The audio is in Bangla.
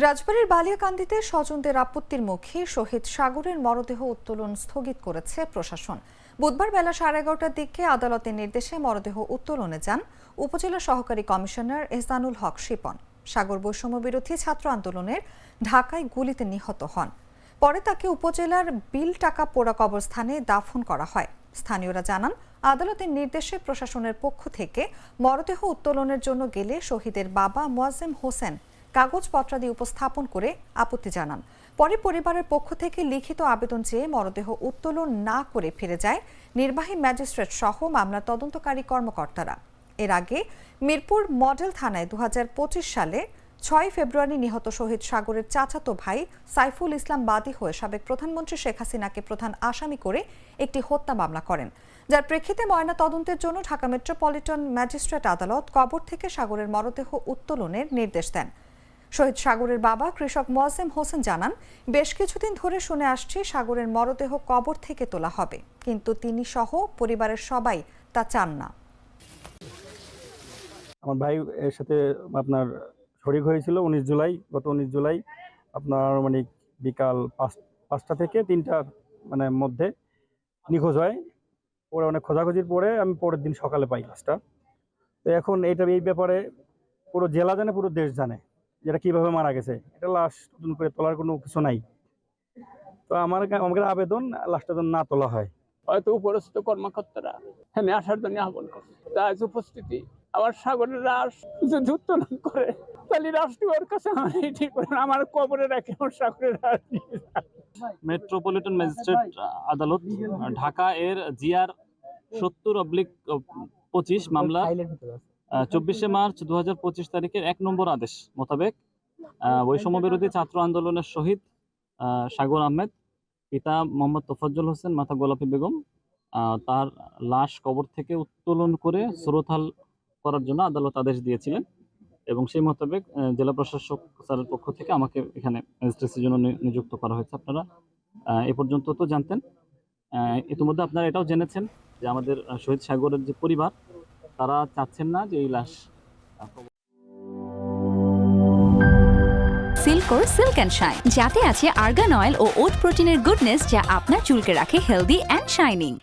রাজবাড়ীর বালিয়াকান্দিতে স্বজনদের আপত্তির মুখে শহীদ সাগরের মরদেহ উত্তোলন স্থগিত করেছে প্রশাসন। বুধবার বেলা 11:30টার দিকে আদালতের নির্দেশে মরদেহ উত্তোলনে যান উপজেলা সহকারী কমিশনার এহসানুল হক শিপন। সাগর বৈষম্য বিরোধী ছাত্র আন্দোলনের ঢাকায় গুলিতে নিহত হন। পরে তাকে উপজেলার বিল টাকা পোড়া কবরস্থানে দাফন করা হয়। স্থানীয়রা জানান, আদালতের নির্দেশে প্রশাসনের পক্ষ থেকে মরদেহ উত্তোলনের জন্য গেলে শহীদের বাবা মোয়াজ্জেম হোসেন কাগজপত্রাদি উপস্থাপন করে আপত্তি জানান। পরে পরিবারের পক্ষ থেকে লিখিত আবেদন চেয়ে মরদেহ উত্তোলন না করে ফিরে যায় নির্বাহী ম্যাজিস্ট্রেট সহ মামলার তদন্তকারী কর্মকর্তারা। এর আগে মিরপুর মডেল থানায় 2025 সালে 6 ফেব্রুয়ারি নিহত শহীদ সাগরের চাচাতো ভাই সাইফুল ইসলাম বাদী হয়ে সাবেক প্রধানমন্ত্রী শেখ হাসিনাকে প্রধান আসামি করে একটি হত্যা মামলা করেন, যার প্রেক্ষিতে ময়না তদন্তের জন্য ঢাকা মেট্রোপলিটন ম্যাজিস্ট্রেট আদালত কবর থেকে সাগরের মরদেহ উত্তোলনের নির্দেশ দেন। শহীদ সাগরের বাবা কৃষক মোয়াজ্জেম হোসেন জানান, বেশ কিছুদিন ধরে শুনে আসছি সাগরের মরদেহ কবর থেকে তোলা হবে, কিন্তু তিনি সহ পরিবারের সবাই তা চান না। আমার ভাই এর সাথে আপনার শরীক হয়েছিল গত 19 জুলাই আপনার মানে বিকাল 5টা থেকে 3টার মধ্যে নিখোঁজ হয়। পরে অনেক খোঁজাখুঁজির পরে আমি পরের দিন সকালে পাই লাশটা। তো এখন এই ব্যাপারে পুরো জেলা জানে, পুরো দেশ জানে যেটা কিভাবে মারা গেছে। এটা লাশ নতুন করে তোলার কোনো কিছু নাই। তো আমাদের আবেদন লাশটা যেন না তোলা হয়। হয়তো উপরস্থ কর্মকর্তারা এখানে আসার জন্য আহ্বান করে, তার উপস্থিতি আমার সাগরের লাশ যদি উত্তোলন করে তাহলে রাষ্ট্রীয়র কাছে আমার কবরে রাখে আমার সাগরের লাশ। মেট্রোপলিটন ম্যাজিস্ট্রেট আদালত ঢাকা এর জিআর 70/25 মামলা 24শে মার্চ 2025 তারিখের 1 নম্বর আদেশ মোতাবেক বৈষম্য বিরোধী ছাত্র আন্দোলনের শহীদ সাগর আহমেদ, পিতা মোহাম্মদ তোফাজ্জল হোসেন, মাতা গোলাপী বেগম, তার লাশ কবর থেকে উত্তোলন করে সুরতহাল করার জন্য আদালত আদেশ দিয়েছিলেন এবং সেই মোতাবেক জেলা প্রশাসক স্যারের পক্ষ থেকে আমাকে এখানে ম্যাজিস্ট্রেসির জন্য নিযুক্ত করা হয়েছে। আপনারা এ পর্যন্ত তো জানতেন। ইতিমধ্যে আপনারা এটাও জেনেছেন যে আমাদের শহীদ সাগরের যে পরিবার, তারা চাচ্ছেন না যে এই লাশ। সিল্কোর সিল্ক অ্যান্ড শাইন, যাতে আছে আর্গান অয়েল ও ওট প্রোটিনের গুডনেস, যা আপনার চুলকে রাখে হেলদি অ্যান্ড শাইনিং।